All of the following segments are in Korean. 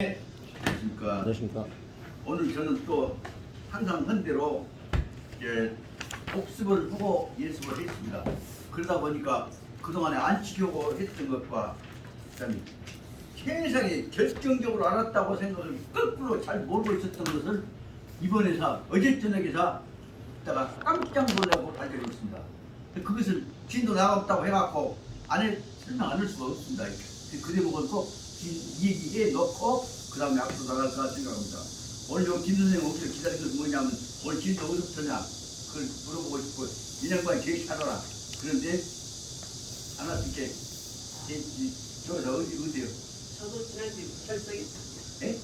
안녕하십니까. 안녕하십니까. 오늘 저는 또 항상 헌대로 복습을 하고 예습을 했습니다. 그러다 보니까 그동안에 안 지켜고 했던 것과 그다음에 세상에 결정적으로 알았다고 생각을 거꾸로 잘 모르고 있었던 것을 이번에서 어제 저녁에서 다가 깜짝 놀라고 발견을 했습니다. 그것을 진도 나갔다고 해갖고 안에 설명 안 할 수가 없습니다. 그 대목을 꼭 얘기해 놓고 그 다음에 앞으로 나갈까 생각합니다. 오늘 요 김 선생님 혹시 기다린 것은 뭐냐면 오늘 진도 어디부터냐 그걸 물어보고 싶고 인양반이 제일 잘 알아. 그런데 하나씩 저기서 어디요? 저도 지난주에 결석했어요. 예?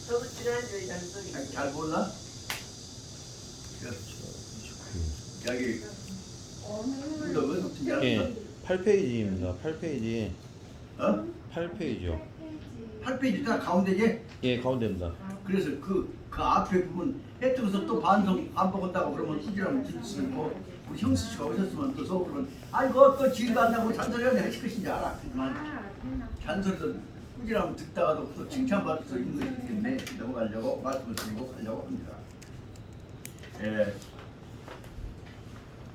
저도 지난주에 결석했어요. 잘 몰라? 여기 우리가 어디부터 예, 알았어? 8페이지입니다. 8페이지. 어? 8페이지요. 8페이지 딱 가운데지? 예, 가운데입니다. 그래서 그 앞에 부분 해뜨면서 또 반성 안 먹었다고 그러면 후지라면 진쓰는 거 우리 형수 씨가 오셨으면 또 속으로는 아이고 또 질 간다고 잔소리 하냐 하실 것인지 알아. 하지만 잔소리도 후지라면 듣다가도 또 칭찬받을 수 있는 것이기 때문에 넘어가려고 말씀을 드리고 가려고 합니다. 예,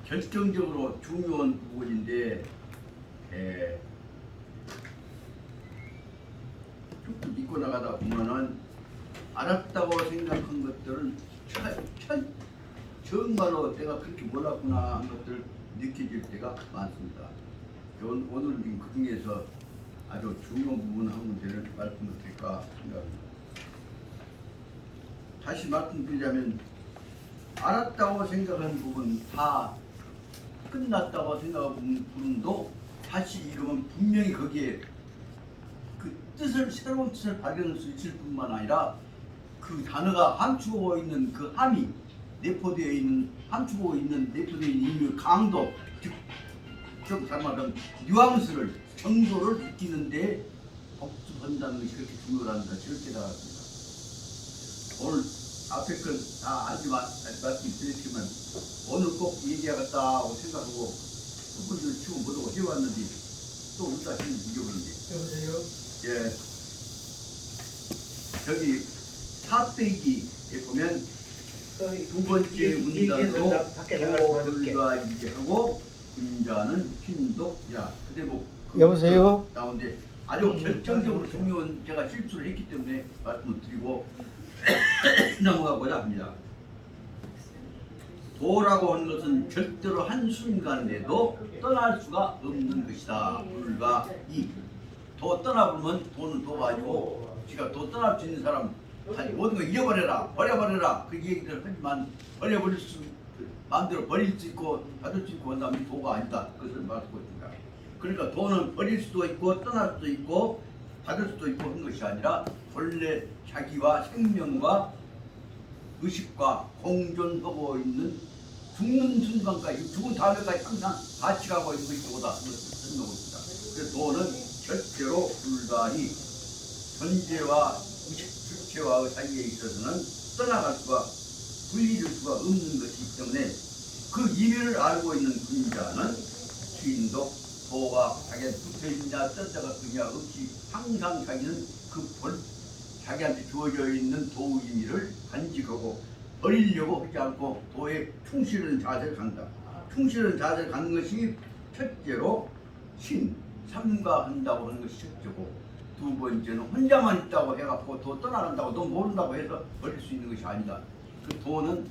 결정적으로 중요한 부분인데 쭉 믿고 나가다 보면은 알았다고 생각한 것들은 정말로 내가 그렇게 몰랐구나 한 것들 느껴질 때가 많습니다. 오늘 그 중에서 아주 중요한 부분 한 문제를 말씀을 드릴까 생각합니다. 다시 말씀드리자면 알았다고 생각한 부분 다 끝났다고 생각한 부분도 다시 읽으면 분명히 거기에 그 뜻을 새로운 뜻을 발견할 수 있을 뿐만 아니라 그 단어가 함축하고 있는 그 함이 내포되어 있는 함축하고 있는 내포되어 있는 의미의 강도 즉 말하면 뉘앙스를 정도를 느끼는데 복습한다는 것이 그렇게 중요하다는 사실을 깨달았습니다. 오늘 앞에 건 다 알지만 말씀드렸지만 오늘 꼭 얘기하겠다고 생각하고 그분들 치고 못하고 해왔는데 또 우리 자신을 이겨버렸는데 여보세요? 예, 저기 4페이지에 보면 두 번째 문단으로 도들과 이제하고 군자는 흰독야 그 대목 여보세요? 나오는데 아주 결정적으로 중요한 제가 실수를 했기 때문에 말씀을 드리고 넘어가고자 합니다. 도라고 하는 것은 절대로 한순간에도 떠날 수가 없는 것이다. 불과 도 떠나보면 도는 도가 아니고 지가 도 떠날 수 있는 사람 아니 모든 걸 잃어버려라 버려버려라 그 얘기를 하지만 버려버릴 수 마음대로 버릴 수 있고 받을 수 있고 한다면 도가 아니다. 그것을 말하고 있습니다. 그러니까 도는 버릴 수도 있고 떠날 수도 있고 받을 수도 있고 한 것이 아니라 본래 자기와 생명과 의식과 공존하고 있는 죽는 순간까지 죽은 다음에까지 항상 같이 가고 있는 것이 도다. 그것을 설명하고 있습니다. 그래서 도는 절대로 불가히 존재와 의식 주체와 사이에 있어서는 떠나갈 수가 분리될 수가 없는 것이기 때문에 그 이면을 알고 있는 군자는 주인도 도와 자기한테 붙어있느냐 떴다가 그냐 없이 항상 자기는 자기한테 주어져 있는 도의 의미를 간직하고 버리려고 하지 않고 도에 충실한 자세를 갖는다. 충실한 자세를 갖는 것이 첫째로 삼가한다고 하는 것이 첫째고 두 번째는 혼자만 있다고 해갖고 도 떠나간다고 너 모른다고 해서 버릴 수 있는 것이 아니다. 그 도는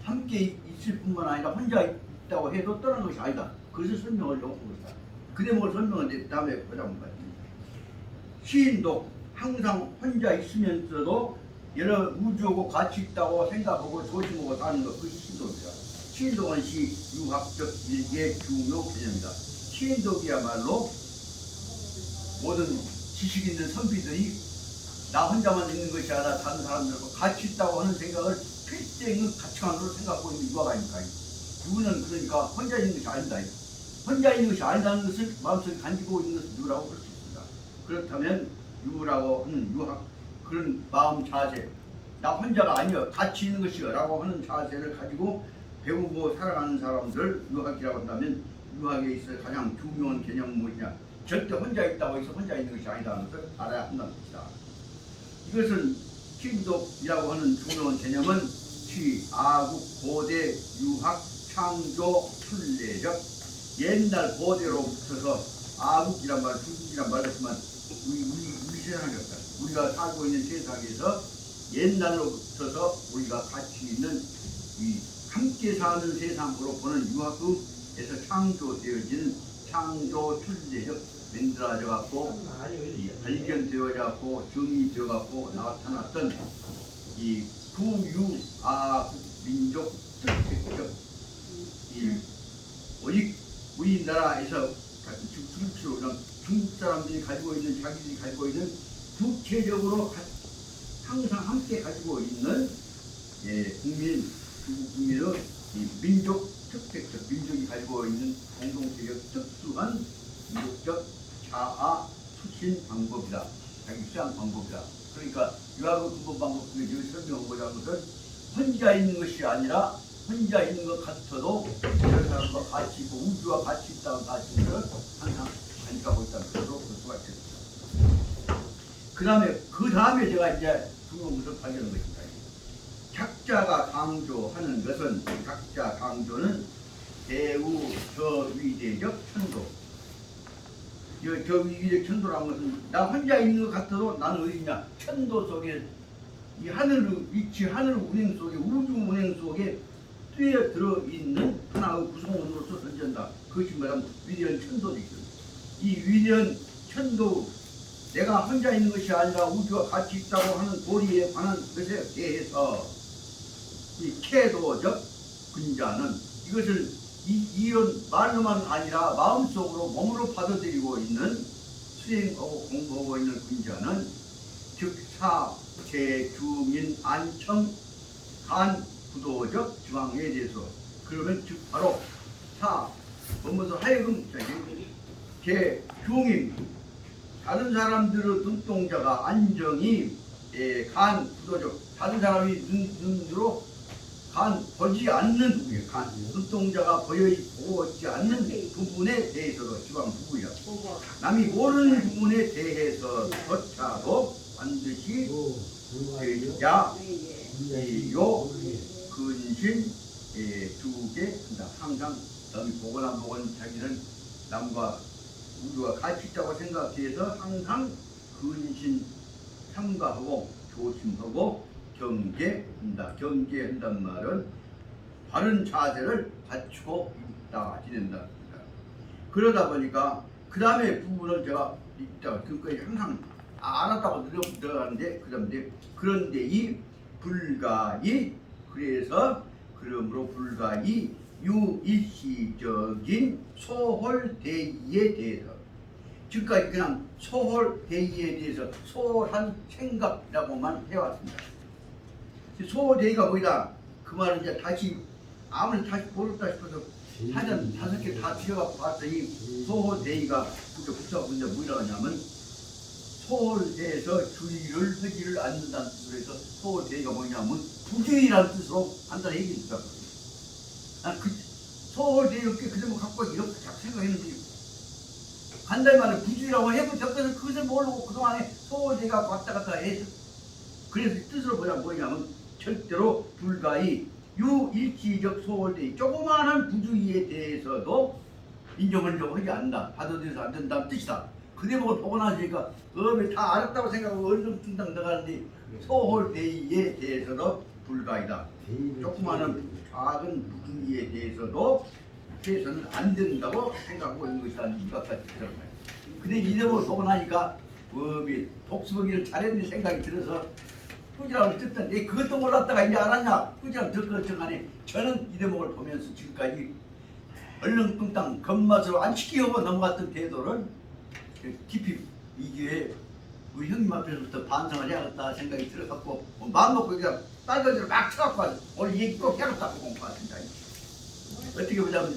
함께 있을 뿐만 아니라 혼자 있다고 해도 떠나는 것이 아니다. 그것을 설명하려고 하고 있다. 그 대목을 설명하는데 다음에 보자면 같습니다. 시인도 항상 혼자 있으면서도 여러 우주하고 같이 있다고 생각하고 조심하고 사는 것 그것이 신독입니다. 신독은 유학적 일개 중요 개념이다. 신독이야말로 모든 지식 있는 선비들이 나 혼자만 있는 것이 아니라 다른 사람들과 같이 있다고 하는 생각을 필수적인 가치관으로 생각하고 있는 유학 아닙니까? 유는 그러니까 혼자 있는 것이 아니다. 혼자 있는 것이 아니다는 것을 마음속에 간직하고 있는 것을 유라고 볼 수 있습니다. 그렇다면 유라고 하는 유학 그런 마음 자세 나 혼자가 아니여 같이 있는 것이여 라고 하는 자세를 가지고 배우고 살아가는 사람들 유학이라고 한다면 유학에 있어 가장 중요한 개념은 무엇이냐 절대 혼자 있다고 해서 혼자 있는 것이 아니다는 것을 알아야 한다는 것이다. 이것은 취독이라고 하는 중요한 개념은 취, 아국, 고대, 유학, 창조, 순례적 옛날 고대로부터서 아국이란 말, 중국이란 말을 했지만 우리 세상이었다. 우리가 살고 있는 세상에서 옛날로부터서 우리가 같이 있는 이 함께 사는 세상으로 보는 유학금에서 창조되어진 창조 순례적 만들어져 갖고 발견되어져 갖고 정의되어 갖고 나타났던 이 구유아 민족 특색적 이 오직 우리나라에서 중국 사람들이 가지고 있는 자기들이 가지고 있는 구체적으로 항상 함께 가지고 있는 국민 중국 국민의 이 민족 특색적 민족이 가지고 있는 공동체적 특수한 민족적 자아 수신 방법이다. 자기 수양 방법이다. 그러니까 유학의 근본 방법 중에 지금 설명하고자 하는 것은 혼자 있는 것이 아니라 혼자 있는 것 같아도 다른 사람과 같이 있고 우주와 같이 있다고 같이 있는 것을 항상 간직하고 있다는 것으로 볼 수가 있습니다. 그 다음에 제가 이제 중요한 것을 발견한 것입니다. 작자가 강조하는 것은 작자 강조는 대우 저위대적 천도. 저위대적 천도라는 것은 나 혼자 있는 것 같아도 나는 어디냐? 천도 속에 이 하늘 위치 하늘 운행 속에 우주 운행 속에 뛰어들어 있는 하나의 구성원으로서 존재한다. 그것이 말하면 위대한 천도이죠. 이 위대한 천도 내가 혼자 있는 것이 아니라 우주와 같이 있다고 하는 도리에 관한 것에 대해서 이 태도적 근자는 이것을 이런 말로만 아니라 마음속으로 몸으로 받아들이고 있는 수행하고 공부하고 있는 근자는 즉사 제주민 안청 간 부도적 지방에 대해서 그러면 즉 바로 사 뭐뭐서 하여금 제 중임 다른 사람들의 눈동자가 안정이 간 부도적 다른 사람이 눈으로 간 보지 않는 부분이에요. 간 눈동자가 보고 있지 않는 부분에 대해서도 지방 부분이라 남이 모르는 부분에 대해서조차도 반드시 야, 요, 근신 두 개 한다. 항상 남이 보건 안 보건 자기는 남과 우주가 같이 있다고 생각해서 항상 근신 삼가하고 조심하고 경계한다. 경계한다는 말은 바른 자세를 갖추고 있다 지낸다. 그러다 보니까 그 다음에 부분을 제가 있다 그거에 항상 알았다고 들어가는데 그런데 이 불가이 그래서 그러므로 불가이 유일시적인 소홀대의에 대해서 지금까지 그냥 소홀대의에 대해서 소홀한 생각이라고만 해왔습니다. 소홀대의가 뭐이다? 그 말은 이제 다시 아무리 다시 모르다 싶어서 사전 5개 다 뒤져갖고 봤더니 소홀대의가 그게 붙잡고 이제 뭐라고 하냐면 소홀대에서 주의를 하지를 않는다는 뜻으로 해서 소홀대의가 뭐냐면 부주의라는 뜻으로 한다는 얘기입니다. 그 소홀대의 없게 그대로 갖고 이렇게 자꾸 생각했는데 간단히 말해 부주의라고 해도 적어서 그것을 모르고 그동안에 소홀대의가 왔다 갔다 해서 그래서 뜻으로 뭐냐면 절대로 불가히 유일치적 소홀대의 조그마한 부주의에 대해서도 인정하려고 하지 않는다. 받아들여서 안 된다는 뜻이다. 그대목을 보고 나니까 음이 다 알았다고 생각하고 얼렁뚱땅 들어가는데 소홀대의에 대해서도 불가이다. 조그마한 작은 부주의에 대해서도 해서는 안 된다고 생각하고 있는 것이라는 이것까지 들어가요. 근데 이 대목을 보고 나니까 음이 독수보기를 잘했는 생각이 들어서 꾸지람을 듣던 그것도 몰랐다가 이제 알았냐 꾸지람 듣던 간에 저는 이 대목을 보면서 지금까지 얼렁뚱땅 겉맛으로 안 지키고 넘어갔던 태도를 깊이 이게 우리 형님 앞에서부터 반성을 해야겠다 생각이 들어갖고 마음 먹고 그냥 딸거지로 막 쳐갖고 오늘 얘기 꼭 해놓다고 공부하신다. 어떻게 보자면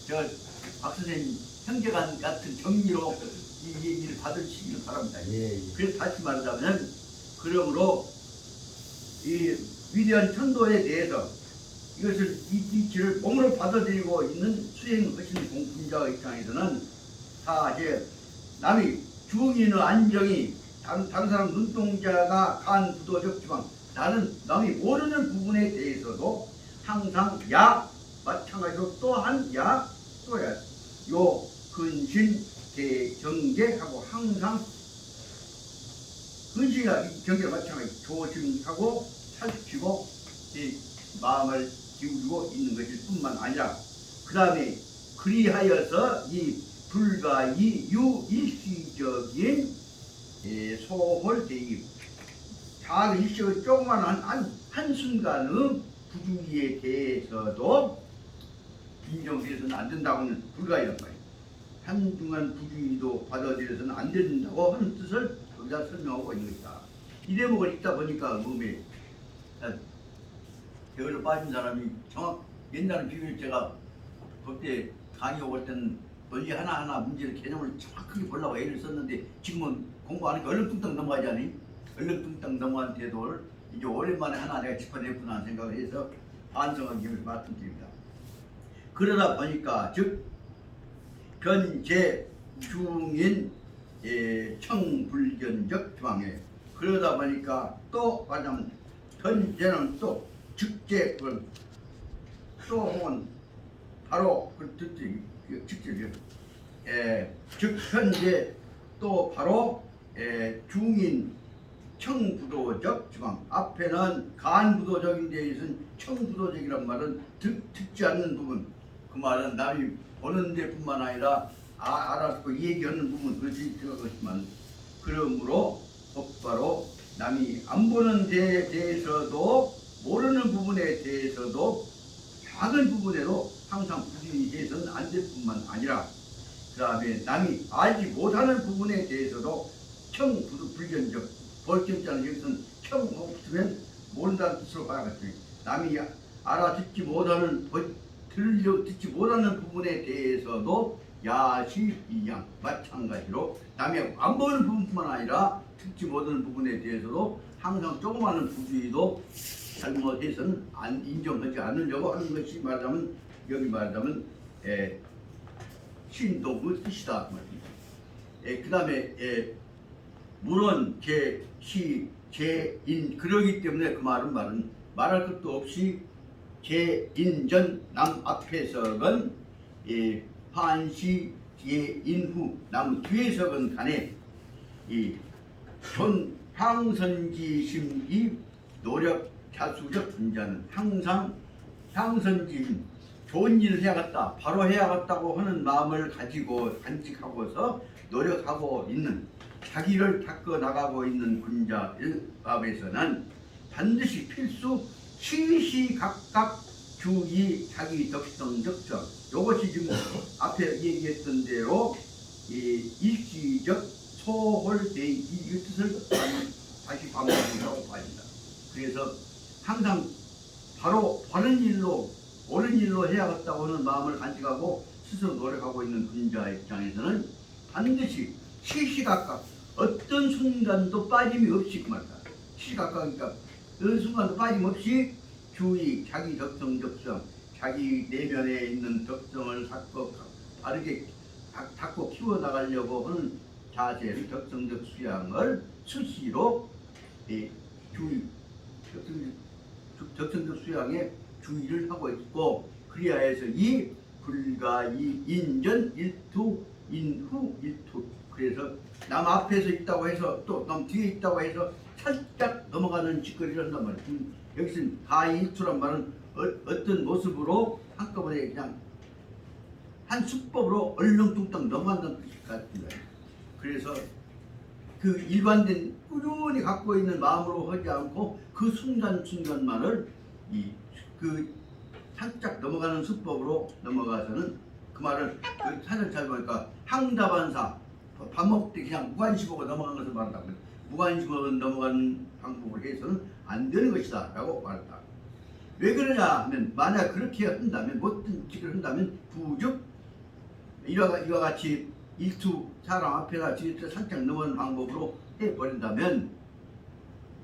저 박 선생님 형제간 같은 정리로 이 얘기를 받으시기를 바랍니다. 그래서 다시 말하자면 그러므로 이 위대한 천도에 대해서 이것을 이 이치를 몸으로 받아들이고 있는 수행하시는 공분자의 입장에서는 사실 남이 중인의 안정이 다른 사람 눈동자가 간 부도적 지방 나는 남이 모르는 부분에 대해서도 항상 야 마찬가지로 또한 야 또야 요 근신 대경계하고 항상 근신이나 경계를 마찬가지 조심하고 살피고 이 마음을 기울이고 있는 것일 뿐만 아니라 그 다음에 그리하여서 이 불과 이 유일시적인 소홀대입 작은 일시적인 조그만한 한순간의 부주의에 대해서도 인정돼서는 안 된다고는 불가이란 말이에요. 한중간 부주의도 받아들여서는 안 된다고 하는 뜻을 여기다 설명하고 있는 것이다. 이 대목을 읽다 보니까 몸에 배우러 빠진 사람이 옛날에 비교를 제가 그때 강의 올 때는 논리 하나하나 문제를 개념을 정확하게 보려고 애를 썼는데 지금은 공부 안 하니까 얼렁뚱땅 넘어가지 않니? 얼렁뚱땅 넘어간 태도를 이제 오랜만에 하나 내가 짚어냈구나 하는 생각을 해서 반성하기 위해서 말씀드립니다. 그러다 보니까 즉 변제 중인 청불견적 지방에 그러다 보니까 또 말하자면 변제는 또 즉제 또 혹은 바로 그 뜻이 직접이요. 즉 현재 또 바로 중인 청부도적 지방 앞에는 간부도적인 데 있은 청부도적이란 말은 듣지 않는 부분 그 말은 남이 보는 데뿐만 아니라 알아듣고 얘기하는 부분 그렇지 생각하지만 그러므로 곧바로 남이 안 보는 데에 대해서도 모르는 부분에 대해서도 작은 부분에도 항상 부주의해서는 안 될 뿐만 아니라 그 다음에 남이 알지 못하는 부분에 대해서도 청불견적 벌견자는 여기서는 청 없으면 모른다는 뜻으로 봐야겠지. 남이 알아듣지 못하는 듣지 못하는 부분에 대해서도 야시이양 마찬가지로 남이 안 보는 부분뿐만 아니라 듣지 못하는 부분에 대해서도 항상 조그마한 부주의도 잘못해서는 인정하지 않으려고 하는 것이 말하자면 여기 말하자면 신동의 뜻이다. 그 다음에 물론 제인 그러기 때문에 그 말은 말할 것도 없이 제인전 남 앞에서건 판시 제인후 남 뒤에서건 간에 전 향선지심이 노력 자수적 존재는 항상 향선지심 좋은 일을 해야겠다 바로 해야겠다고 하는 마음을 가지고 간직하고서 노력하고 있는 자기를 닦아 나가고 있는 군자의 마음에서는 반드시 필수 시시각각 주의 자기 덕성적정 이것이 지금 앞에 얘기했던 대로 일시적 소홀대의 이 뜻을 다시 반복한다고 봐집니다. 그래서 항상 바로 바른 일로 옳은 일로 해야겠다고 하는 마음을 간직하고 스스로 노력하고 있는 군자 입장에서는 반드시 시시각각 어떤 순간도 빠짐이 없이 그 말이다. 시시각각이니까 어느 순간도 빠짐없이 주의 자기 덕성적성 자기 내면에 있는 덕성을 바르게 닦고 키워나가려고 하는 자세를 덕성적 수양을 수시로 주의 덕성적 수양에 주의를 하고 있고 그리하여서 이 불가 이 인전 일투 인후 일투 그래서 남 앞에서 있다고 해서 또 남 뒤에 있다고 해서 살짝 넘어가는 짓거리를 한단 말이에요. 여기서 가일투란 말은 어떤 모습으로 한꺼번에 그냥 한 수법으로 얼렁뚱땅 넘어간다는 뜻이 같습니다. 그래서 그 일반된 꾸준히 갖고 있는 마음으로 하지 않고 그 순간순간만을 그 살짝 넘어가는 수법으로 넘어가서는 그 말을 사실 잘 보니까 항다반사 밥 먹을 때 그냥 무관심하고 넘어간 것을 말한다고 무관심하고 넘어가는 방법을 해서는 안 되는 것이다 라고 말했다. 왜 그러냐 하면 만약 그렇게 한다면 못된 짓을 한다면 부즉 이와 같이 일투 사람 앞에다 뒤에 살짝 넘어가는 방법으로 해버린다면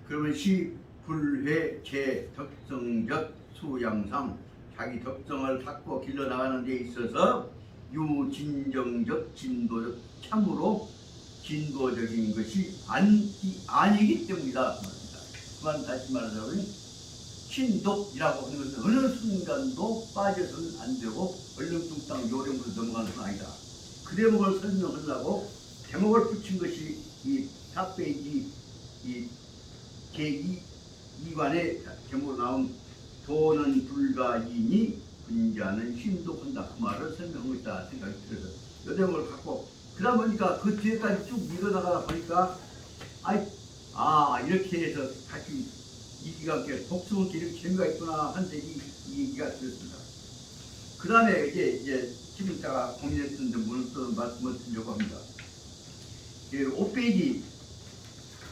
그러면 불회 제 덕성적 수양상 자기 덕성을 닦고 길러나가는 데 있어서 유진정적 진도적 참으로 진보적인 것이 아니기 때문이다. 그만 다시 말하자면 신독이라고 하는 것은 어느 순간도 빠져서는 안 되고 얼렁뚱땅 요령으로 넘어가는 건 아니다. 그 대목을 설명하려고 제목을 붙인 것이 이 4페이지 이 제2관의 제목으로 나온 도는 불가이니 분자는 신독한다. 그 말을 설명하고 있다 생각이 들어서 이 대목을 갖고 그러다 보니까 그 뒤에까지 쭉 밀어나가다 보니까 이렇게 해서 다시 이기가 이렇게 복수문기 이렇게 재미가 있구나 한데 이 얘기가 들었습니다. 그 다음에 이제 지금 제가 고민했던 점을 또 말씀을 드리려고 합니다. 5페이지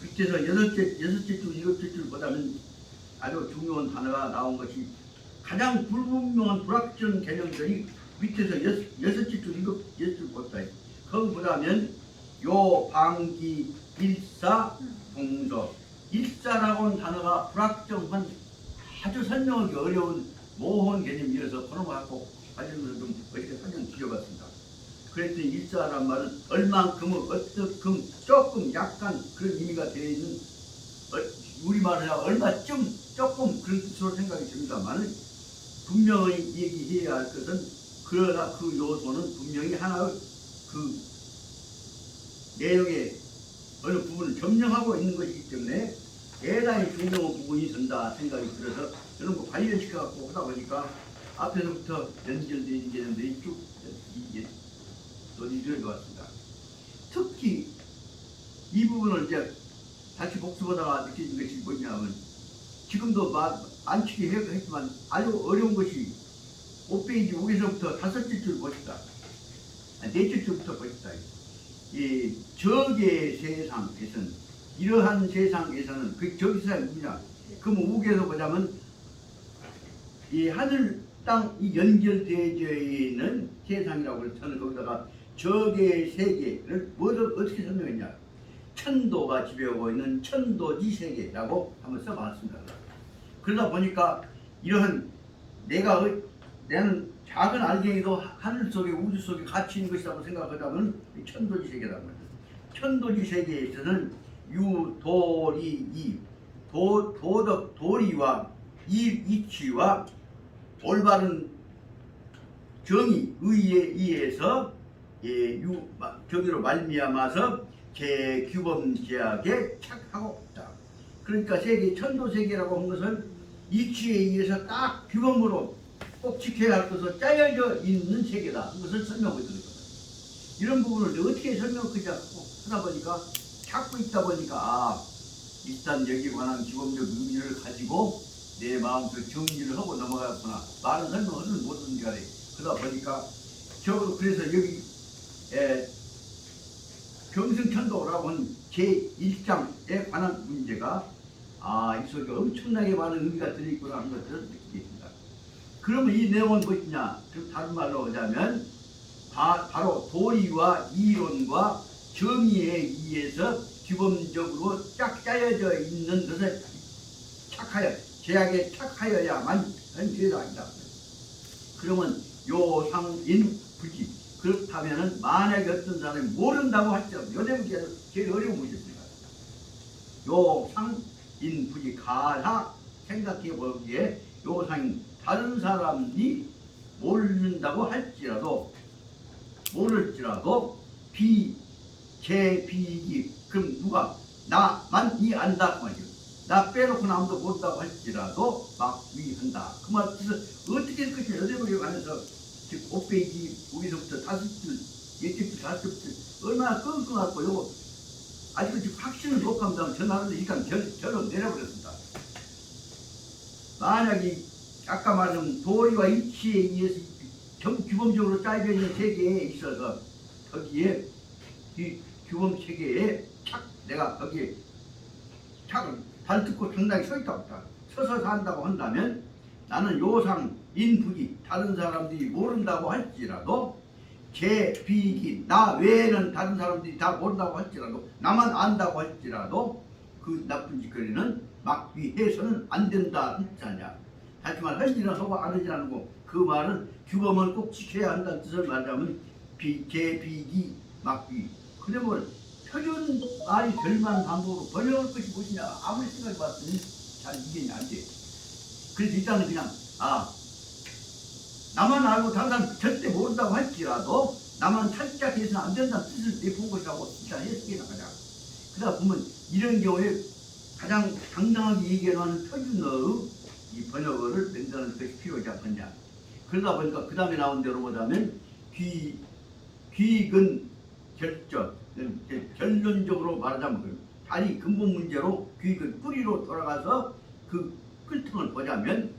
밑에서 여섯째 줄, 일곱째 줄 보다는 아주 중요한 단어가 나온 것이 가장 불분명한 불확정 개념들이 밑에서 여섯째 줄, 일곱째 줄 보다. 거기 보다면 요 방기 일사 동서 일사라고 하는 단어가 불확정한 아주 설명하기 어려운 모호한 개념이어서 그런 거 갖고 관련해서 좀 어떻게 설명 드려봤습니다. 그랬더니 일사란 말은 얼만큼은 어떻금 조금 약간 그런 의미가 되어 있는 우리말을 하면 얼마쯤 조금 그런 뜻으로 생각이 듭니다만 분명히 얘기해야 할 것은 그러나 그 요소는 분명히 하나의 그 내용의 어느 부분을 점령하고 있는 것이기 때문에 대단히 중요한 부분이 된다 생각이 들어서 이런 거 관련시켜갖고 하다 보니까 앞에서부터 연결되는 개념들이 쭉 이게 논의를 해왔습니다. 특히 이 부분을 이제 다시 복습하다가 느껴진 것이 뭐냐면 지금도 안치기 했지만 아주 어려운 것이 5페이지 5에서부터 5째 줄 보십시다. 4째 줄부터 보십시다. 이 저계 세상에서는 이러한 세상에서는 그 저계 세상이 뭐냐? 그럼 우계에서 보자면 이 하늘 땅 이 연결되어 있는 세상이라고 해서 저는 거기다가 저계 세계를 뭐를 어떻게 설명했냐? 천도가 지배하고 있는 천도지 세계라고 한번 써봤습니다. 그러다 보니까 이러한 나는 작은 알갱이도 하늘 속에 우주 속에 같이 있는 것이라고 생각하자면 천도지 세계라는 거죠. 천도지 세계에서는 유도리 도덕 도리와 이치와 올바른 정의 의에 의해서 정의로 말미암아서 제규범 제약에 착하고 있다. 그러니까 세계 천도 세계라고 한 것은 이치에 의해서 딱 규범으로 꼭 지켜야 할 것으로 짜여져 있는 세계다. 그것을 설명하고 있거든요. 이런 부분을 어떻게 설명하자 하다 보니까 찾고 있다 보니까 일단 여기에 관한 기본적 의미를 가지고 내 마음속 정리를 하고 넘어갔구나. 많은 설명을 못하는 간에 그러다 보니까 적어도 그래서 여기 경승천도라고 하는 제1장에 관한 문제가 이 속에 엄청나게 많은 의미가 들어있구나 하는 것을 느끼겠습니다. 그러면 이 내용은 무엇이냐? 다른 말로 하자면 바로 도리와 이론과 정의에 의해서 규범적으로 쫙 짜여져 있는 것에 착하여 제약에 착하여야만 하는 죄다. 그러면 요상인 부지 그렇다면은 만약에 어떤 사람이 모른다고 할지라도 요대목이 제일 어려운 문제입니다. 요상인 부지 가사 생각해 보기에 요상인 다른 사람이 모른다고 할지라도 모를지라도 제비기 그럼 누가 나만이 안다 그 말이죠. 나 빼놓고 아무도 모른다고 할지라도 막위한다. 그 말 뜻은 어떻게 할 것이냐 여대목에 관해서 지금 5페이지 5에서부터 5줄 6줄 5줄 얼마나 끙끙하고 요거 아직은 지금 확신을 못 감다면 전화하는데 일단 결론 내려버렸습니다. 만약에 아까 말한 도리와 이치에 의해서 규범적으로 짜여져 있는 세계에 있어서 거기에 이 규범 세계에 내가 거기에 착을 발 뜯고 당당히 서 있다고 서서 산다고 한다면 나는 요상 인부기 다른 사람들이 모른다고 할지라도 제비기 나 외에는 다른 사람들이 다 모른다고 할지라도 나만 안다고 할지라도 그 나쁜 짓거리는 막위해서는 안 된다 했잖냐. 하지만 할 일은 하고 안 하지 않고 그 말은 규범을 꼭 지켜야 한다는 뜻을 말하자면 제비기 막위 그러면 표준 말이 될 만한 방법으로 번역할 것이 무엇이냐 아무리 생각해봤더니 잘 이해는 안 돼. 그래서 일단은 그냥 나만 알고 다른 사람 절대 모른다고 할지라도 나만 살짝 해서는 안 된다는 뜻을 내본 것이라고 일단 해석해 나가자. 그러다 보면 이런 경우에 가장 당당하게 얘기하는 표준어의 이 번역어를 맹단하는 것이 필요하지 않겠냐. 그러다 보니까 그 다음에 나온 대로 보자면 귀익은 결론적으로 말하자면 다리 근본 문제로 귀익은 뿌리로 돌아가서 그 끌통을 보자면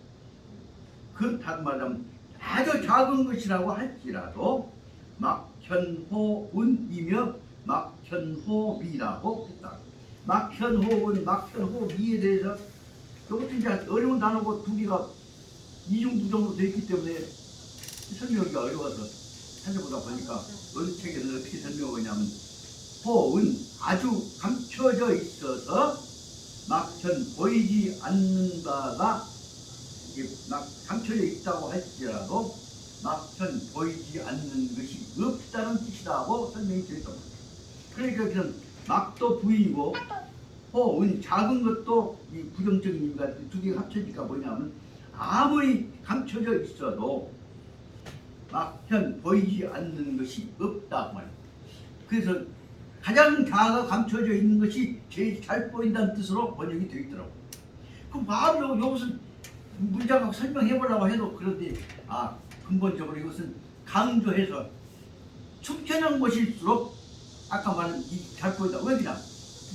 그 다른 말하자면 아주 작은 것이라고 할지라도 막현호은이며 막현호미라고 했다. 막현호은, 막현호미에 대해서 이것도 이제 어려운 단어고 두 개가 이중부정으로 되어 있기 때문에 설명하기가 어려워서 찾아보다 보니까 어느 책에는 어떻게 설명하냐면 호은 아주 감춰져 있어서 막현 보이지 않는 바가 막 감춰져 있다고 할지라도 막현 보이지 않는 것이 없다는 뜻이라고 설명이 되어 있단 말이에요. 그러니까 그런 막도 부인이고 호은 작은 것도 이 부정적인 의미가 두 개가 합쳐지니까 뭐냐면 아무리 감춰져 있어도 막현 보이지 않는 것이 없다 말이에요. 그래서 가장 다가 감춰져 있는 것이 제일 잘 보인다는 뜻으로 번역이 되어 있더라고. 그럼 바로 이것은 문장하고 설명해 보려고 해도 그런데 근본적으로 이것은 강조해서 축제는 것일수록 아까 말한 잘 보인다. 왜 그냥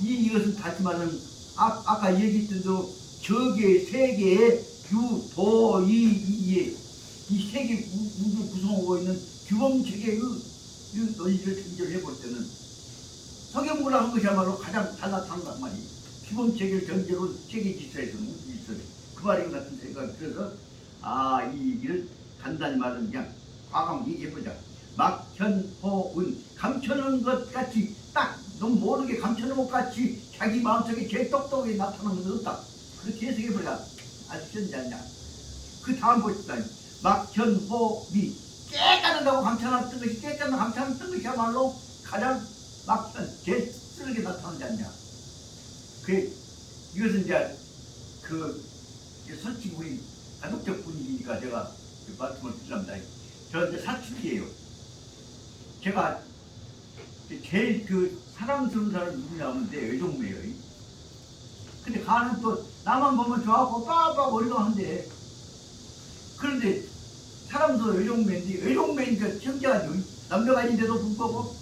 이것은 다시 말하면 아까 얘기했던 대로 저계 세계의 유, 도, 이 세 개 우주 구성하고 있는 규범 체계의 논리를 전제를 해볼 때는 성경문학한 것이야말로 가장 잘나타난 말이 규범 체계를 전제로 세계 질서에서는 우주 질서 그 말인 같은 생각이 들어서 이 얘기를 간단히 말하면 그냥 과감 얘기해보자. 막현호은 감춰놓은 것 같이 딱 너무 모르게 감춰놓은 것 같이 자기 마음속에 제일 똑똑하게 나타나는 것은 없다. 그렇게 해석해보자. 아시겠지 않냐. 그 다음 보십시다. 막현호미 깨끗하다고 감춰놨던 것이 깨끗하다고 감춰놨던 것이야말로 가장 제일 쓰르게 나타나지 않냐. 이것은 이제 솔직히 우리 가족적 분위기니까 제가 말씀을 드리랍니다. 저 이제 사춘기예요. 제가 제일 사랑스러운 사람이 누구냐면 내 외동매예요. 근데 가는 또 나만 보면 좋아하고 빠빠 머리가 한데 그런데 사람도 외동매인데 외동매니까 형제가 남자가 아닌데도 불구하고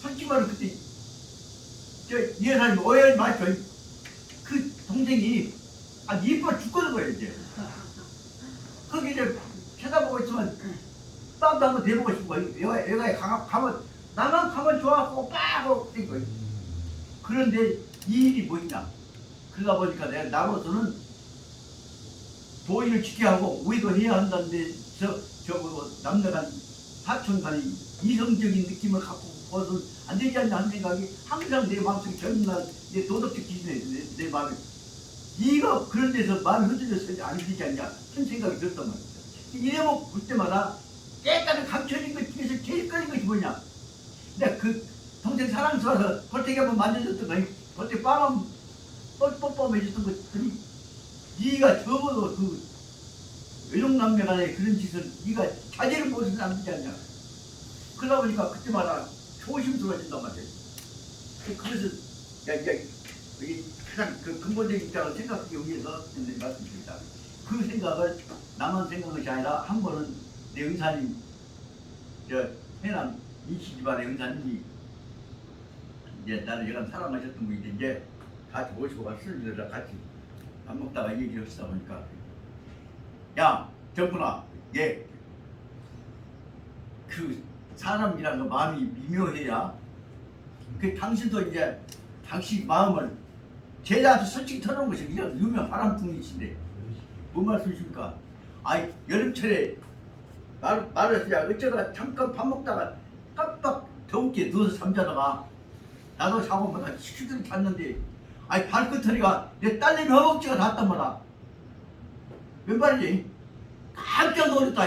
솔직히 말해 그때 이 사람이 오해하지 마시오. 그 동생이 이뻐 죽거든 거예요 이제. 거기 이제 쳐다보고 있으면 땀도 한번 대보고 싶은 거예요. 애가 가면 나만 가면 좋아하고 빠고 뛴 거예요. 그런데 이 일이 뭐냐. 그러다 보니까 내가 나로서는 도의를 지켜야 하고 우리도 해야 한다는데 남녀간 사촌 간의 이성적인 느낌을 갖고 보아서는 안 되지 않나 하는 생각이 항상 내 마음속에 전날 내 도덕적 기준에 내 마음에 네가 그런 데서 마음이 흔들려서 안 되지 않냐 하는 생각이 들었단 말이야. 이래만 볼 때마다 깨끗하게 감춰진 것 중에서 제일 끌린 것이 뭐냐. 내가 그 동생 사랑스러워서 겉에게 한번 만져줬던 거니 겉에 빠만 뽀뽀해줬던 것들이 네가 적어도 외동남매 간의 그런 짓을 네가 자제를 못해서 안 되지 않냐. 그러다 보니까 그때마다 조심스러워진단 말이야. 그래서 가장 근본적인 입장을 생각하기 위해서 말씀드립니다. 그 생각을 나만 생각한 것이 아니라 한 번은 내 은사님 해남 인시 집안의 은사님이 이제 나를 여간 사랑하셨던 분인데 이제 같이 모시고 술을 같이 밥 먹다가 얘기를 하시다 보니까 야 정훈아 그 사람이란 거 마음이 미묘해야 당신도 이제 당신 마음을 제자한테 솔직히 털어놓은 것이 이런 유명 바람둥이신데 뭔 말씀이십니까? 여름철에 말했어야 어쩌다가 잠깐 밥 먹다가 깜빡 더웁게 누워서 잠자다가 나도 자고마다 시키들 잤는데 발끝터리가 내 딸내미 허벅지가 닿았단 말이야. 웬 말이지? 깜짝 놀랐다.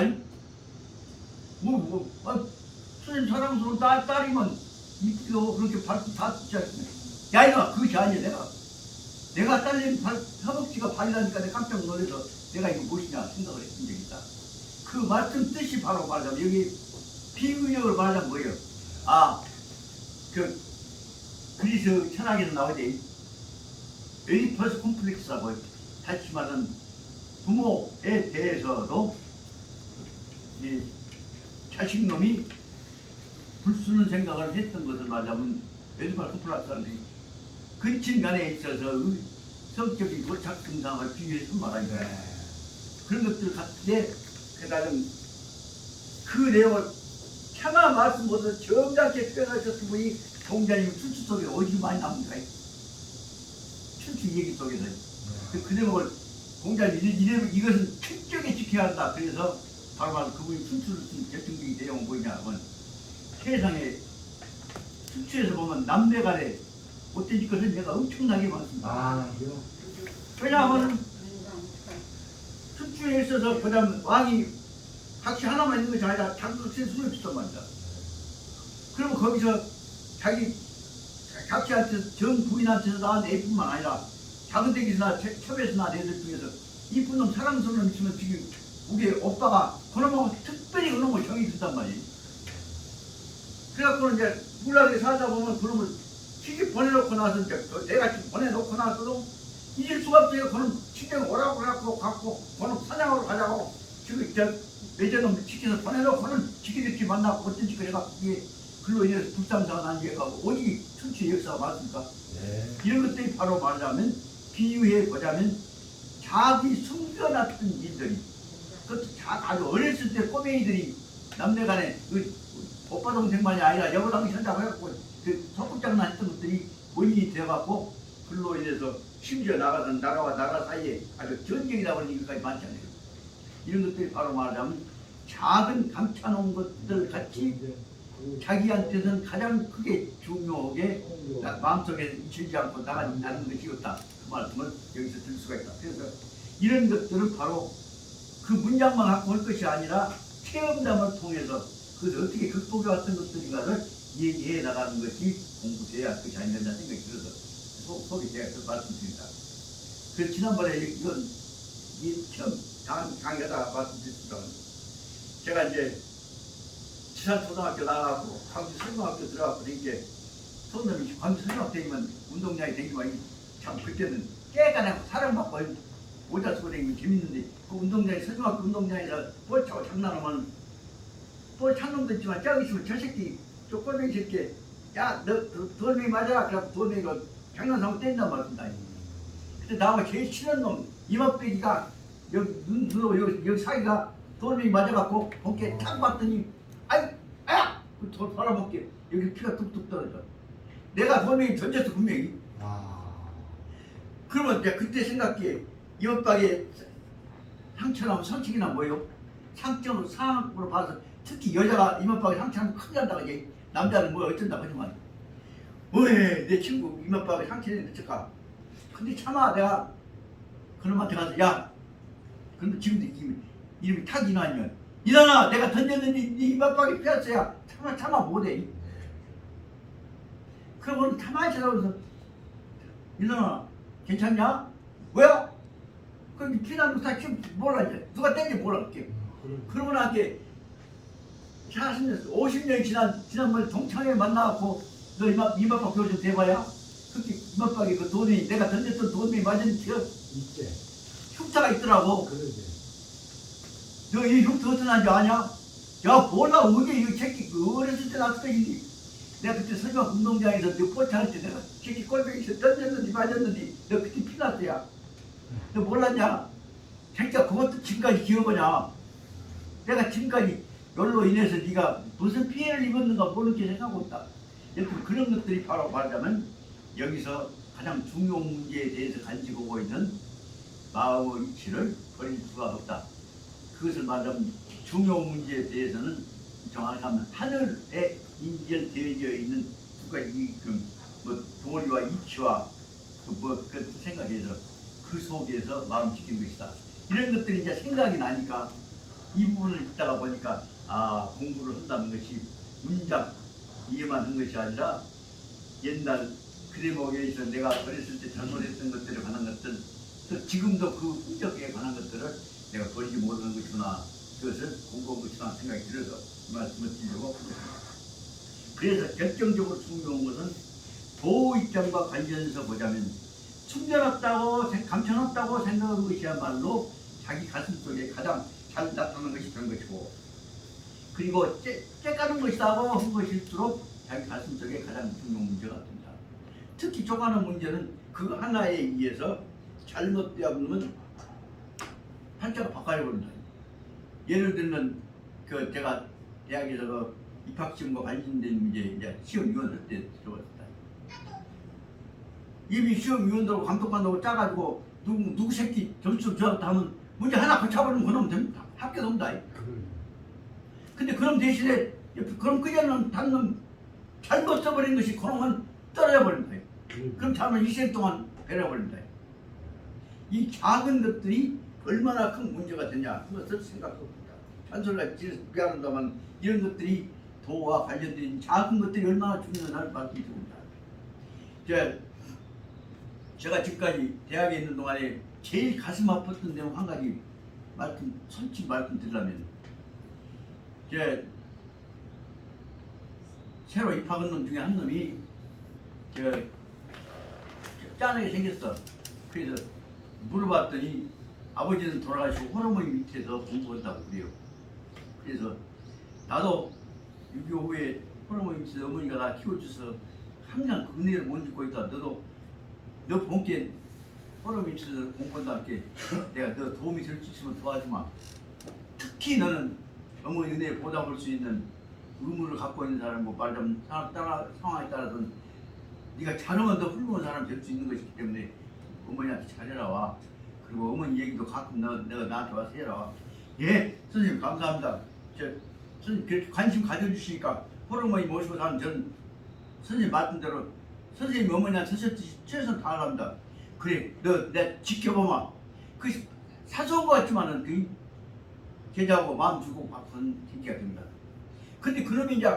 선생님 사랑스러운 딸이면 이쁘요 그렇게 발톱 다 진짜 야 이거 그것이 아니야 내가 딸린 허벅지가 발이라니까 내가 깜짝 놀라서 내가 이거 무엇이냐 생각을 했던 적이 있다. 그 말씀 뜻이 바로 말하자면 여기 비유력을 말하자면 뭐예요? 그 그리스 철학에서 나오지 에디퍼스 콤플렉스라고 다시 말하면 부모에 대해서도 이 자식놈이 불순한 생각을 했던 것을 말하자면 에디퍼스 콤플렉스라는 게 근친간에 있어서 성격이 고착 증상을 비유해서 말하는 거야. 그런 것들 같은데 그다음 그 내용을 차마 말씀 못해서 점잖게 표현하셨던 분이 동자님 춘추 속에 어디 많이 나옵니까? 춘추 얘기 속에서 그 내용을 공자님 이것은 철저하게 지켜야 한다. 그래서 바로 그분이 춘추를 쓴 결정적인 내용은 뭐냐 하면 세상에 춘추에서 보면 남매간에 못된 것은 내가 엄청나게 많습니다. 왜냐하면 춘추에 있어서 그다음 왕이 각시 하나만 있는 것이 아니라 장국신 수를 있단 말이다. 그러면 거기서 자기 각시한테 전 부인한테서 낳은 애뿐만 아니라 작은 댁에서나 첩에서 낳은 애들 중에서 이쁜 놈 사랑스러운 놈 있으면 지금 우리 오빠가 그놈하고 특별히 그놈을 정이 든단 말이에요. 그래갖고는 이제 몰락에 살다 보면 그놈을 시집 보내놓고 나서 이제 내가 지금 보내놓고 나서도 잊을 수가 없어요. 그놈 친정 오라고 해갖고 갖고 그놈 사냥하러 가자고 지금 매제놈 시켜서 보내놓고는 지키들끼리 만나고 어떤 짓을 해갖고 이게 글로 인해서 불상사가 난 얘가 오직 춘추의 역사가 맞습니까? 네. 이런 것들이 바로 말하자면 비유해 보자면 자기 숨겨놨던 일들이 그것도 아주 어렸을 때 꼬맹이들이 남녀간에 오빠 동생만이 아니라 여보 당신 한다고 해갖고 그 소꿉장난 했던 것들이 원인이 되어갖고 글로 인해서 심지어 나가던 나라와 나라 사이에 아주 전쟁이 나버린 일까지 많지 않아요. 이런 것들이 바로 말하자면 작은 감춰놓은 것들 같이 자기한테는 가장 크게 중요하게 마음속에 잊히지 않고 나가는 것이었다. 그 말씀을 여기서 들 수가 있다. 그래서 이런 것들은 바로 그 문장만 갖고 할 것이 아니라 체험담을 통해서 그것을 어떻게 극복해 왔던 것들인가를 얘기해 나가는 것이 공부돼야 할 것이 아니냐는 생각이 들어서 속이 제가 그 말씀드립니다. 그래서 지난번에 이건 처음 강의하다가 말씀드렸습니다. 제가 이제 지산초등학교 나가고 광주 성공학교 들어가고 이게 손놈이 광주 성공학교이면 운동장에 다니면 참 그때는 깨가나고 사랑받고 모자 쓰고 다니면 재밌는데 그 운동장에 성공학교 운동장에서 볼 차고 장난하면 볼 찬 놈도 있지만 저기 있으면 저 새끼 저 꼴뱅이 새끼 야너 돌멩이 맞아라 그래갖고 돌멩이가 장난삼아 뗀단 말입니다. 그때 나하고 제일 친한 놈 이마빼기가 여기 눈 들어 여기 사이가 돌멩이 맞아갖고 어깨에 탁 맞더니 아야! 돌 바라볼게 여기 피가 뚝뚝 떨어져. 내가 돌멩이 던졌어 분명히. 그러면 이제 그때 생각해 이마박에 상처나면 상처이나 뭐요? 상처로 상으로 봐서 특히 여자가 이마박에 상처하면 큰일 난다고 이제 남자는 뭐 어쩐다고 하지만 뭐해 내 친구 이마박에 상처했는데 어떡하. 근데 차마 내가 그놈한테 가서 야 그런데 지금도 이름이 탁이나면 이나나 내가 던졌는데 네 이마박에 피었어야 차마 못해. 그러고는 가만히 쳐다보면서 이나나 괜찮냐? 뭐야? 그럼 피난 거 다 지금 몰라 이제 누가 땡지 몰라 그렇게. 그러고 나한테 50년이 지난번에 동창회 만나갖고 너 이마박 교좀 대봐야 그렇게 이마박에 그 돈이 내가 던졌던 돈이 맞은 그 흉터가 있더라고. 너 이 흉터 어떤 한지 아냐? 야 몰라 어제 이 새끼 그 어렸을 때 났을 때인데 내가 그때 설명 운동장에서 너 포차할 때 내가 새끼 꼴뱅이에서 던졌는지 맞았는지 너 그때 피났어야. 너 몰랐냐? 새끼야 그것도 지금까지 기억하냐? 내가 지금까지 열로 인해서 네가 무슨 피해를 입었는가 모르게 생각하고 있다. 여튼 그런 것들이 바로 말하자면 여기서 가장 중요한 문제에 대해서 간직하고 있는 마음의 이치를 버릴 수가 없다. 그것을 말하자면 중요한 문제에 대해서는 정확히 하면 하늘에 인jel되어져 있는 두 가지 뭐 도리와 이치와 그 생각해서 그 속에서 마음 지키는 것이다. 이런 것들이 이제 생각이 나니까 이 부분을 읽다가 보니까 공부를 한다는 것이 문장 이해만 한 것이 아니라 옛날 그대목에 있어 내가 어렸을 때 잘못했던 것들에 관한 것들 또 지금도 그 흔적에 관한 것들을 내가 버리지 못하는 것이구나 그것을 공부한 것이구나 생각이 들어서 이 말씀을 드리려고 그래서 결정적으로 중요한 것은 도 입장과 관련해서 보자면 숨겨놨다고 감춰놨다고 생각하는 것이야말로 자기 가슴 속에 가장 잘 나타나는 것이 그런 것이고 그리고 째까는 것이라고 한 것일수록 자기 가슴 속에 가장 중요한 문제가 됩니다. 특히 조가는 문제는 그 하나에 의해서 잘못되어 보면 한자가 바꿔버린다. 예를 들면 그 제가 대학에서 그 입학시험과 관련된 문제 이제 시험위원들 때 들어갔다. 이미 시험위원들하고 감독관하고 짜가지고 누구 새끼 점수 줘왔다 하면 문제 하나 고쳐버리면 그놈 됩니다. 학교도 온다. 근데 그럼 대신에 그럼 그녀는 다른 놈 잘못 써버린 것이 그놈은 떨어져 버린다. 그럼 다음은 일생 동안 배려버린다. 이 작은 것들이 얼마나 큰 문제가 되냐 그것을 생각해봅니다. 찬솔가 미안합니다만 이런 것들이 도와 관련된 작은 것들이 얼마나 중요한지 말씀드립니다. 제가 지금까지 대학에 있는 동안에 제일 가슴 아팠던 내용 한 가지 솔직히 말씀드리려면 새로 입학한 놈 중에 한 놈이 짠하게 생겼어. 그래서 물어봤더니 아버지는 돌아가시고 호르몬 밑에서 공부한다고 그래요. 그래서 나도 6.25 후에 호르몬 밑에서 어머니가 나 키워줘서 항상 그 은혜를 못 잊고 있다. 너도 너 본께 호르몬 밑에서 공부한다 할게. 내가 너 도움이 될 수 있으면 도와주마. 특히 너는 어머니 은혜에 보답할 수 있는 의무를 갖고 있는 사람, 뭐 말하자면 상황에 따라서는 네가 잘하면 더 훌륭한 사람 될 수 있는 것이기 때문에 어머니한테 잘해라 와. 그리고 어머니 얘기도 가끔 내가 나한테 와서 해라 와. 예, 선생님 감사합니다. 선생님 그렇게 관심 가져주시니까 호르몬이 모시고 사는 전 선생님 말씀대로 선생님 어머니한테 하셨듯이 최선을 다하랍니다. 그래, 너 내가 지켜보마. 그 사소한 것 같지만은 그 제자하고 마음 주고 받은 계기가 됩니다. 근데 그놈이 이제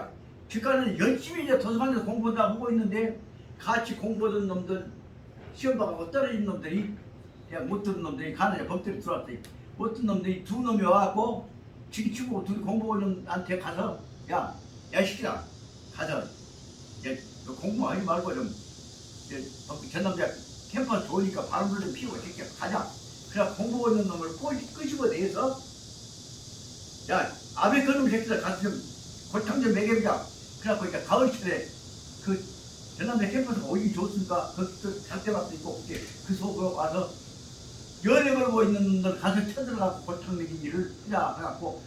뒷간은 열심히 이제 도서관에서 공부한다 하고 있는데 같이 공부하던 놈들 시험 봐가고 떨어진 놈들이 그냥 못 들은 놈들이 가는 법대로 들어왔어요. 못 들은 놈들이 두 놈이 와갖고 지키고 둘이 공부하는 한테 가서 야 시키라 가서 너 공부하지 말고 좀 전남자 캠퍼스 좋으니까 바람을 좀 피우고 새끼야 가자. 그래 공부하는 놈을 끄집어내서 야 아베 그놈 새끼들 가서 좀 골탕 좀 먹여보자. 그래갖고 이제 가을철에 그 전남자 캠퍼스가 오기 좋으니까 거기서 잘때밭도 있고 그 속으로 와서 열에 걸고 있는 놈들 가서 쳐들어가고 골탕 먹인 일을 하자 해갖고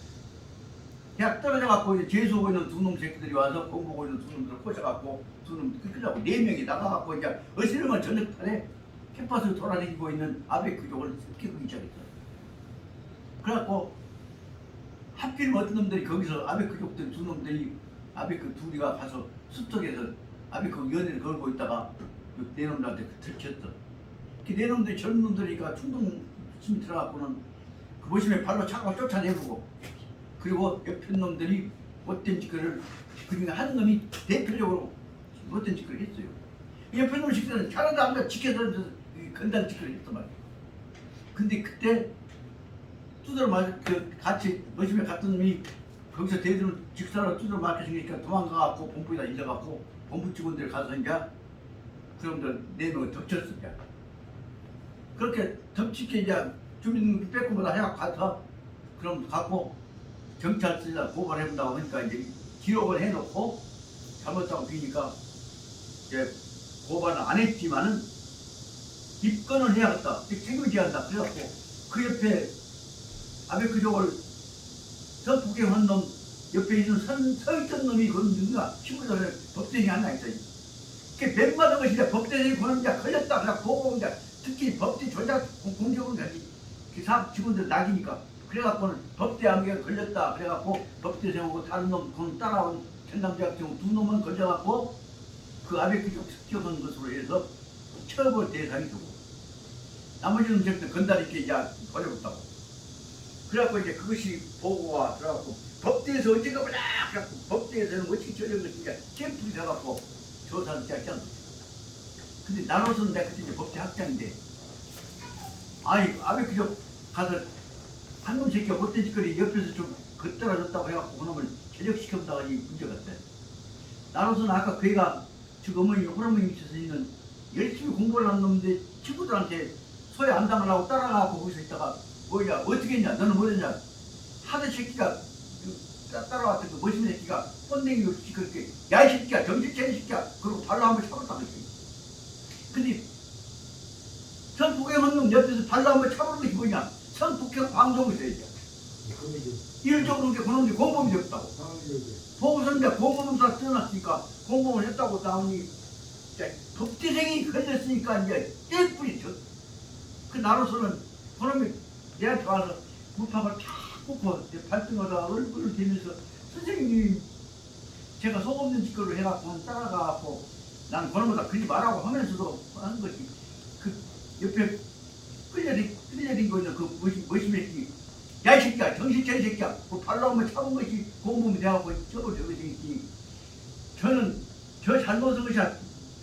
대학 떨어져갖고 이제 재수하고 있는 두 놈 새끼들이 와서 공부하고 있는 두 놈들을 꼬셔갖고 두 놈 끝이라고 4명이 나가갖고 이제 어시름은 저녁판에 캠퍼스를 돌아다니고 있는 아베크족을 키우기 시작했어요. 그래갖고 하필 어떤 놈들이 거기서 아베크족들 두 놈들이 아베크 둘이가 가서 숲속에서 아베크 연애를 걸고 있다가 그 네 놈들한테 들켰어. 그 네 놈들이 젊은 놈들이니까 충동심이 들어갖고는 그 보시면 발로 차고 쫓아내고 그리고 옆에 놈들이 못된 짓거리를 그중에 한 놈이 대표적으로 못된 짓거리를 했어요. 옆에 놈 식사는 잘한다 하면 지켜서 건단 짓거리를 했단 말이에요. 근데 그때 두드러 맞아 같이 머심에 갔던 놈이 거기서 대들은 직사로 두드러 맞게 생기니까 도망가갖고 본부에다 일러갖고 본부 직원들 가서 이제 그놈들 4명을 덮쳤어. 이제. 그렇게 덮치게 이제 주민 빼고보다 해갖고 가서 그럼 갖고 경찰서에다 고발해본다고 하니까 이제 기록을 해놓고 잘못하고 비니까 이제 고발은 안 했지만은 입건을 해야겠다. 책임져야 한다. 그래갖고 그 옆에 아베크족을 저 부경한 놈 옆에 있는 서 있던 놈이 그런 누가 친구들 법대생이 하나 있어요. 그게 뱀맞은 것이 이제 법대생이 그런 이제 걸렸다. 그래 보고 이제 특히 법대 조작 공격은 가지. 그 사업 직원들 낙이니까. 그래갖고는 법대 암기가 걸렸다. 그래갖고 법대생하고 다른 놈, 그 따라온 전남대학생 두 놈은 걸려갖고 그 아베크족 습격한 것으로 해서 처벌 대상이 되고 나머지 놈들도 건달 있게 이제 버려봤다고. 그래갖고 이제 그것이 보고와 들어갖고 법대에서 어쨌가 보자 그래갖고 법대에서는 어떻게 저런 것인가 캠프를 해갖고 조사를 시작한 거죠. 근데 나로서는 내가 그때 이제 법대 학장인데 아니 아베 그저 가서 한놈 새끼가 못된 짓거리 옆에서 좀 겉떨어졌다고 해갖고 그놈을 제적시켰다가 이 문제가 됐어요. 나로서는 아까 그 애가 지금 어머니 호르몬이 있어서 있는 열심히 공부를 한 놈인데 친구들한테 소외 안 당하려고 따라가고 거기서 있다가 뭐냐 어떻게 했냐 너는 뭐랬냐 하드 새끼가 따라왔던 그 멋있는 새끼가 뻔댕이 없이 그렇게 야 이 새끼야 정신 차려 이 새끼야 그러고 발로 한번 차버렸다고 했어요. 근데 성폭행 한놈 옆에서 발로 한번 차버린 것이 뭐냐 성폭행 방송을 해야죠. 일적으로 그놈이 공범이 됐다고 보고서인데 공범사 떠났으니까 공범을 했다고 나오니 법대생이 걸렸으니까 이제 떼뿌리죠. 그 나로서는 그놈이 내한테 와서 무릎을 탁 꽂고 발등에다 얼굴을 대면서 선생님 제가 속없는 짓거리를 해갖고 따라가고 나는 그놈보다 그리 말하고 하면서도 하는 것이 그 옆에 끌려진 거 있는 그 머시매끼 야 이 새끼야 정신 차린 새끼야 그 발로 한번 차본 것이 공범이 돼갖고 저걸 저거 생겼지. 저는 저 잘못한 것이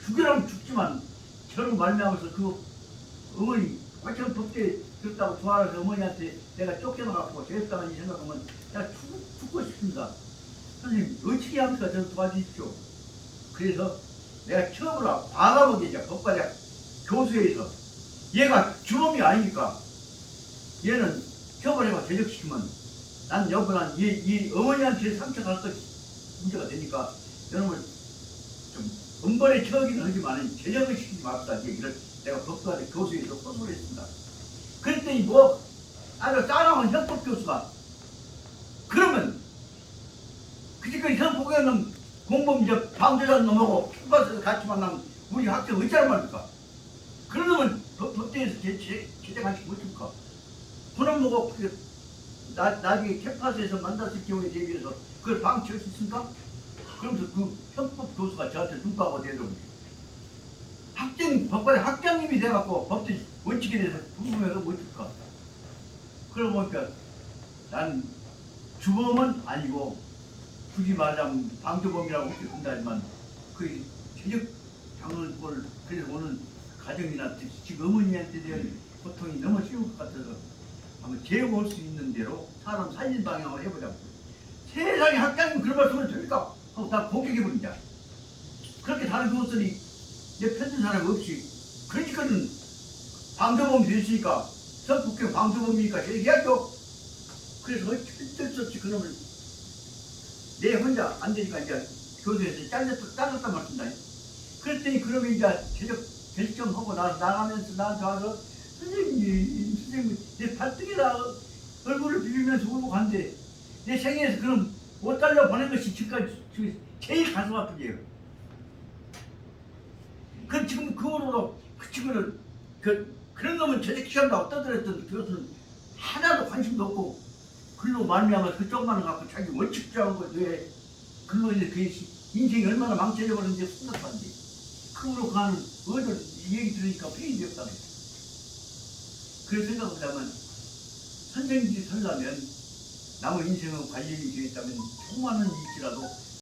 죽으라면 죽지만 저를 말미암아서 그 어머니 완전 법대 그렇다고 좋아해서 어머니한테 내가 쫓겨나갖고 죄였다는 생각하면 내가 죽고 싶습니다. 선생님 어떻게 합니까? 저를 도와주십시오. 그래서 내가 처음으로 과감하게 법과대학 교수회에서 얘가 주범이 아니니까 얘는 처벌해가 제적시키면 난 여보난 이 어머니한테 상처갈 것이 문제가 되니까 여러분 좀 음벌에 처하기는 하지만 제적을 시키지 맙시다. 이걸 내가 법과대 교수에서 호소를 했습니다. 그랬더니 뭐 아주 싸나운 형법 교수가 그러면 그때까지 형폭행은 공범 이제 방조자는 놈하고 캠퍼스에서 같이 만나면 우리 학생 어찌할 말입니까? 그런 놈은 법대에서 제재관식 못합니까? 그놈 보고 나중에 캠퍼스에서 만났을 경우에 대비해서 그걸 방치할 수 있습니까? 그러면서 그 형법 교수가 저한테 눈가고 대더군요. 법관의 학장님이 돼갖고 법대 원칙에 대해서 궁금해서 못할까? 그러고 보니까 난 주범은 아니고 굳이 말하자면 방조범이라고 한다지만 그 제적 장을 그래서 오는 가정이나 지금 어머니한테 대한 고통이 너무 쉬운 것 같아서 한번 제어할 수 있는 대로 사람 살린 방향으로 해보자고. 세상에 학장님 그런 말씀을 됩니까? 하고 다 공격해버린다. 그렇게 다른 교수들이 내 편든 사람이 없이 그러니까는 방조범이 됐으니까 성폭행 방조범이니까 얘기하죠. 그래서 어쩔 수 없이 그놈을 내 혼자 안 되니까 이제 교수에서 잘렸단 말씀다. 그랬더니 그러면 이제 결정하고 나가면서 나한테 와서 선생님 내 발등에다 얼굴을 비비면서 울고 간대. 내 생애에서 그럼 5달러 보낸 것이 지금까지 제일 가슴 아프게요. 그 지금 그거로 그 친구를 그런 놈은 제재시한다고 떠들었던 교수는 하나도 관심도 없고 글로 말미암아서 그쪽만 갖고 자기 원칙 주장한 거 왜 글로 이제 그 인생이 얼마나 망쳐져 버렸는지 생각도 안 돼. 그걸로 가는 어들 얘기 들으니까 페이지 없다네. 그래서 생각하자면 선생님들이 살려면 남의 인생은 관련이 되어 있다면 수많은 일지라도